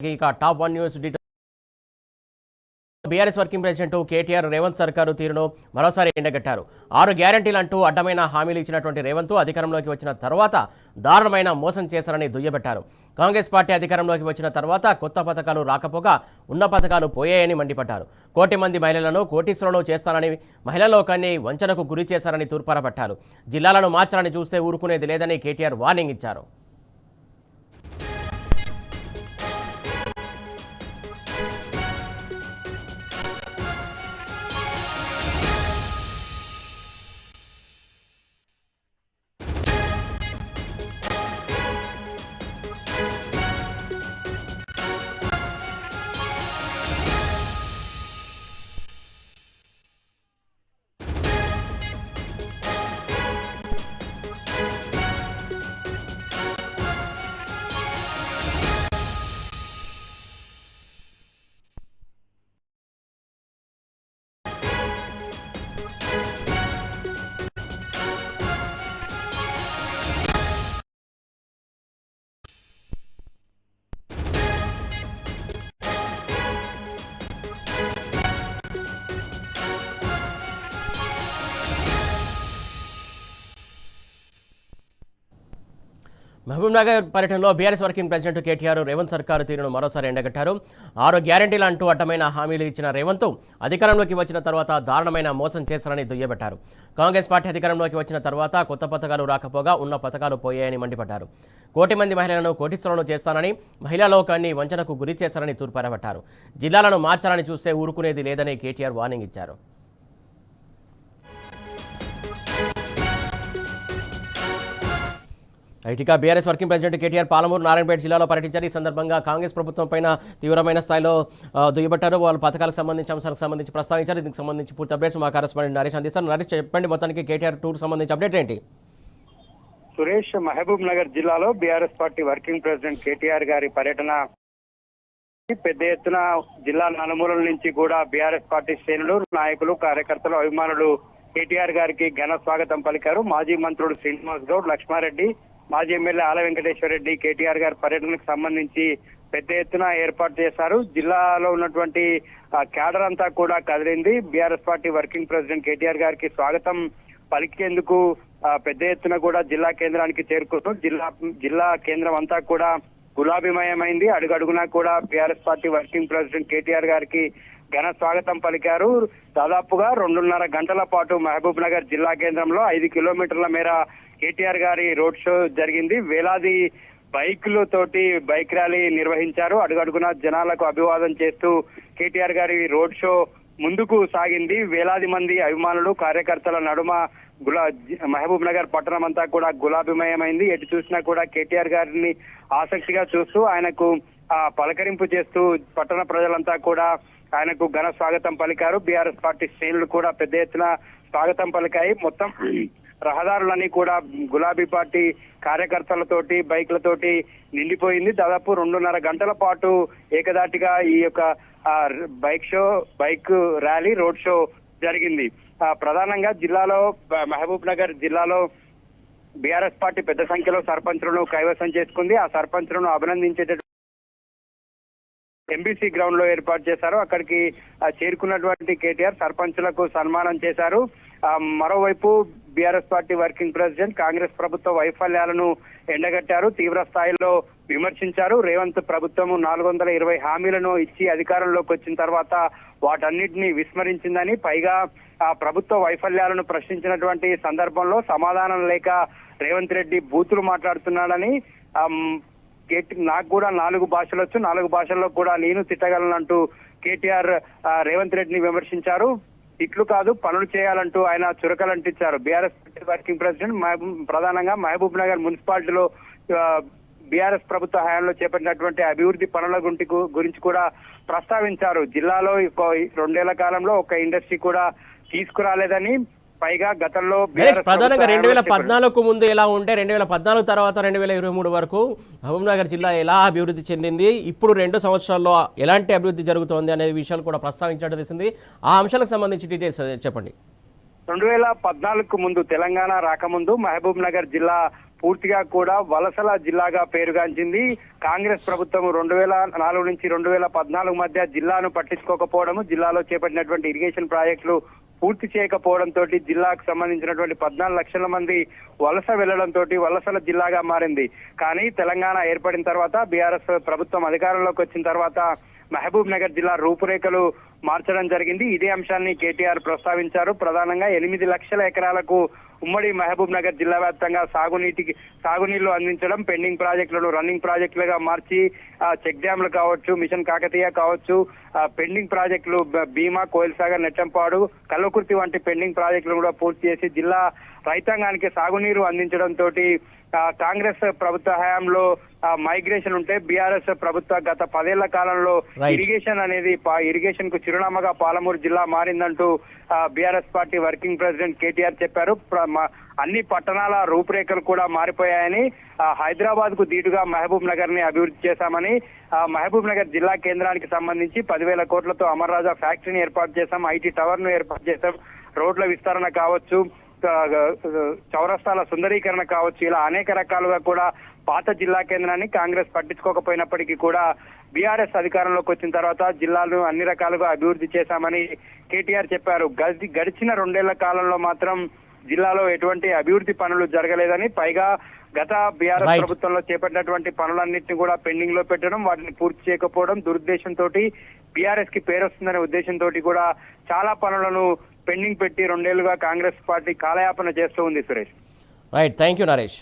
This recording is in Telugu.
ఇక top 1 news details. BRS working president KTR Revanth సర్కారు తీరును మరోసారి ఎండగట్టారు. 6 గ్యారంటీలంటూ అడ్డమైన హామీలు ఇచ్చినటువంటి రేవంత్ అధికారంలోకి వచ్చిన తర్వాత దారుణమైన మోసం చేశారని దుయ్యబట్టారు. కాంగ్రెస్ పార్టీ అధికారంలోకి వచ్చిన తర్వాత కొత్త పథకాలు రాకపోగా ఉన్న పథకాలు పోయాయని మండిపడ్డారు. 1 కోటి మంది మహిళలను కోటీశ్వరులు చేస్తానని మహిళలోకాన్ని వంచనకు గురి చేశారని తూర్పారపట్టారు. జిల్లాలను మార్చాలని చూస్తే ఊరుకునేది లేదని కేటీఆర్ వార్నింగ్ ఇచ్చారు. మహబూబ్నగర్ పర్యటనలో BRS working president KTR Revanth సర్కారు తీరును మరోసారి ఎండగట్టారు. 6 గ్యారంటీలు అంటూ అడ్డమైన హామీలు ఇచ్చిన రేవంత్ అధికారంలోకి వచ్చిన తర్వాత దారుణమైన మోసం చేశారని దుయ్యబట్టారు. కాంగ్రెస్ పార్టీ అధికారంలోకి వచ్చిన తర్వాత కొత్త పథకాలు రాకపోగా ఉన్న పథకాలు పోయాయని మండిపడ్డారు. 1 కోటి మంది మహిళలను కోటీశ్వరులను చేస్తానని మహిళా లోకాన్ని వంచనకు గురి చేశారని తూర్పారబట్టారు. జిల్లాలను మార్చాలని చూస్తే ఊరుకునేది లేదని కేటీఆర్ వార్నింగ్ ఇచ్చారు. ఇక BRS working president KTR Palamuru Narayanpet జిల్లాలో పర్యటించారు. ఈ సందర్భంగా కాంగ్రెస్ ప్రభుత్వం పైన తీవ్రమైన స్థాయిలో దుయ్యబట్టారు. వాళ్ళ పథకాలకు సంబంధించి అంశాలకు సంబంధించి ప్రస్తావించారు. దీనికి సంబంధించి పూర్తి అప్డేట్స్ మా కరెస్పాండెంట్ నరేష్ అందిస్తారు. నరేష్, చెప్పండి, మొత్తానికి కేటీఆర్ టూర్ సంబంధించి అప్డేట్ ఏంటి? సురేష్, మహబూబ్ నగర్ జిల్లాలో BRS party working president KTR గారి పర్యటన పెద్ద ఎత్తున జిల్లా నలుమూలల నుంచి కూడా బీఆర్ఎస్ పార్టీ శ్రేణులు, నాయకులు, కార్యకర్తలు, అభిమానులు కేటీఆర్ గారికి ఘన స్వాగతం పలికారు. మాజీ మంత్రులు శ్రీనివాస్ గౌడ్, లక్ష్మారెడ్డి, మాజీ ఎమ్మెల్యే ఆల వెంకటేశ్వర రెడ్డి కేటీఆర్ గారి పర్యటనకు సంబంధించి పెద్ద ఎత్తున ఏర్పాటు చేశారు. జిల్లాలో ఉన్నటువంటి క్యాడర్ అంతా కూడా కదిలింది. BRS party working president KTR గారికి స్వాగతం పలికేందుకు పెద్ద ఎత్తున కూడా జిల్లా కేంద్రానికి చేరుకుంటూ జిల్లా కేంద్రం అంతా కూడా గులాబీమయమైంది. అడుగడుగునా కూడా BRS party working president KTR గారికి ఘన స్వాగతం పలికారు. దాదాపుగా 2.5 గంటల పాటు మహబూబ్ నగర్ జిల్లా కేంద్రంలో 5 కిలోమీటర్ల మేర కేటీఆర్ గారి రోడ్ షో జరిగింది. వేలాది బైకులతోటి బైక్ ర్యాలీ నిర్వహించారు. అడుగడుగునా జనాలకు అభివాదం చేస్తూ కేటీఆర్ గారి రోడ్ షో ముందుకు సాగింది. వేలాది మంది అభిమానులు, కార్యకర్తల నడుమ మహబూబ్ నగర్ పట్టణం అంతా కూడా గులాబీమయమైంది. ఎటు చూసినా కూడా కేటీఆర్ గారిని ఆసక్తిగా చూస్తూ ఆయనకు పలకరింపు చేస్తూ పట్టణ ప్రజలంతా కూడా ఆయనకు ఘన స్వాగతం పలికారు. బీఆర్ఎస్ పార్టీ శ్రేణులు కూడా పెద్ద ఎత్తున స్వాగతం పలికాయి. మొత్తం రహదారులన్నీ కూడా గులాబీ పార్టీ కార్యకర్తలతోటి, బైక్లతోటి నిండిపోయింది. దాదాపు 2.5 గంటల పాటు ఏకదాటిగా ఈ యొక్క బైక్ ర్యాలీ, రోడ్ షో జరిగింది. ప్రధానంగా జిల్లాలో, మహబూబ్ నగర్ జిల్లాలో బీఆర్ఎస్ పార్టీ పెద్ద సంఖ్యలో సర్పంచులను కైవసం చేసుకుంది. ఆ సర్పంచులను అభినందించేటటువంటి ఎంబీసీ గ్రౌండ్ లో ఏర్పాటు చేశారు. అక్కడికి చేరుకున్నటువంటి కేటీఆర్ సర్పంచులకు సన్మానం చేశారు. మరోవైపు BRS party working president Congress ప్రభుత్వ వైఫల్యాలను ఎండగట్టారు, తీవ్ర స్థాయిలో విమర్శించారు. రేవంత్ ప్రభుత్వం 420 హామీలను ఇచ్చి అధికారంలోకి వచ్చిన తర్వాత వాటన్నిటిని విస్మరించిందని, పైగా ఆ ప్రభుత్వ వైఫల్యాలను ప్రశ్నించినటువంటి సందర్భంలో సమాధానం లేక రేవంత్ రెడ్డి బూతులు మాట్లాడుతున్నాడని, నాకు కూడా 4 భాషలు వచ్చు, 4 భాషల్లో కూడా నేను తిట్టగలనంటూ కేటీఆర్ రేవంత్ రెడ్డిని విమర్శించారు. ఇట్లు కాదు పనులు చేయాలంటూ ఆయన చురకలంటించారు. బీఆర్ఎస్ వర్కింగ్ ప్రెసిడెంట్ ప్రధానంగా మహబూబ్ నగర్ మున్సిపాలిటీలో బీఆర్ఎస్ ప్రభుత్వ హయాంలో చేపట్టినటువంటి అభివృద్ధి పనుల గురించి కూడా ప్రస్తావించారు. జిల్లాలో 2 ఏళ్ల కాలంలో ఒక ఇండస్ట్రీ కూడా తీసుకురాలేదని, పైగా గతంలో ప్రధానంగా 2014 ముందు ఎలా ఉంటే 2014 తర్వాత 2023 వరకు మహబూబ్ నగర్ జిల్లా ఎలా అభివృద్ధి చెందింది, ఇప్పుడు 2 సంవత్సరాల్లో ఎలాంటి అభివృద్ధి జరుగుతోంది అనే విషయాలు కూడా ప్రస్తావించడం తెలిసింది. ఆ అంశాలకు సంబంధించి డీటెయిల్స్ చెప్పండి. 2014 ముందు, తెలంగాణ రాకముందు మహబూబ్ నగర్ జిల్లా పూర్తిగా కూడా వలసల జిల్లాగా పేరుగాంచింది. కాంగ్రెస్ ప్రభుత్వం 2004 నుంచి 2014 మధ్య జిల్లాను పట్టించుకోకపోవడము, జిల్లాలో చేపట్టినటువంటి ఇరిగేషన్ ప్రాజెక్టులు పూర్తి చేయకపోవడంతో జిల్లాకు సంబంధించినటువంటి 14 లక్షల మంది వలస వెళ్లడంతో వలసల జిల్లాగా మారింది. కానీ తెలంగాణ ఏర్పడిన తర్వాత బీఆర్ఎస్ ప్రభుత్వం అధికారంలోకి వచ్చిన తర్వాత మహబూబ్ నగర్ జిల్లా రూపురేఖలు మార్చడం జరిగింది. ఇదే అంశాన్ని కేటీఆర్ ప్రస్తావించారు. ప్రధానంగా 8 లక్షల ఎకరాలకు ఉమ్మడి మహబూబ్ నగర్ జిల్లా వ్యాప్తంగా సాగునీళ్లు అందించడం, పెండింగ్ ప్రాజెక్టులను రన్నింగ్ ప్రాజెక్టులుగా మార్చి చెక్ డ్యాంలు కావచ్చు, మిషన్ కాకతీయ కావచ్చు, పెండింగ్ ప్రాజెక్టులు భీమా, కోయిల్సాగర్, నెట్టంపాడు, కల్వకుర్తి వంటి పెండింగ్ ప్రాజెక్టులను కూడా పూర్తి చేసి జిల్లా రైతాంగానికి సాగునీరు అందించడంతో కాంగ్రెస్ ప్రభుత్వ హయాంలో మైగ్రేషన్ ఉంటే బీఆర్ఎస్ ప్రభుత్వ గత 10 ఏళ్ల కాలంలో ఇరిగేషన్ అనేది ఇరిగేషన్ కు చిరునామాగా పాలమూరు జిల్లా మారిందంటూ BRS party working president KTR చెప్పారు. అన్ని పట్టణాల రూపురేఖలు కూడా మారిపోయాయని, హైదరాబాద్ కు దీటుగా మహబూబ్ నగర్ ని అభివృద్ధి చేశామని, మహబూబ్ నగర్ జిల్లా కేంద్రానికి సంబంధించి 10,000 కోట్లతో అమర్ రాజా ఫ్యాక్టరీని ఏర్పాటు చేశాం, ఐటీ టవర్ ను ఏర్పాటు చేశాం, రోడ్ల విస్తరణ కావచ్చు, చౌరస్తాల సుందరీకరణ కావచ్చు, ఇలా అనేక రకాలుగా కూడా పాత జిల్లా కేంద్రాన్ని కాంగ్రెస్ పట్టించుకోకపోయినప్పటికీ కూడా బీఆర్ఎస్ అధికారంలోకి వచ్చిన తర్వాత జిల్లాను అన్ని రకాలుగా అభివృద్ధి చేశామని కేటీఆర్ చెప్పారు. గడిచిన 2 ఏళ్ల కాలంలో మాత్రం జిల్లాలో ఎటువంటి అభివృద్ధి పనులు జరగలేదని, పైగా గత బీఆర్ఎస్ ప్రభుత్వంలో చేపట్టినటువంటి పనులన్నింటినీ కూడా పెండింగ్ లో పెట్టడం, వాటిని పూర్తి చేయకపోవడం దురుద్దేశంతో బీఆర్ఎస్ కి పేరు వస్తుందనే ఉద్దేశంతో కూడా చాలా పనులను పెండింగ్ పెట్టి 2 ఏళ్లుగా కాంగ్రెస్ పార్టీ కాలయాపన చేస్తూ ఉంది. Suresh, right, thank you Naresh.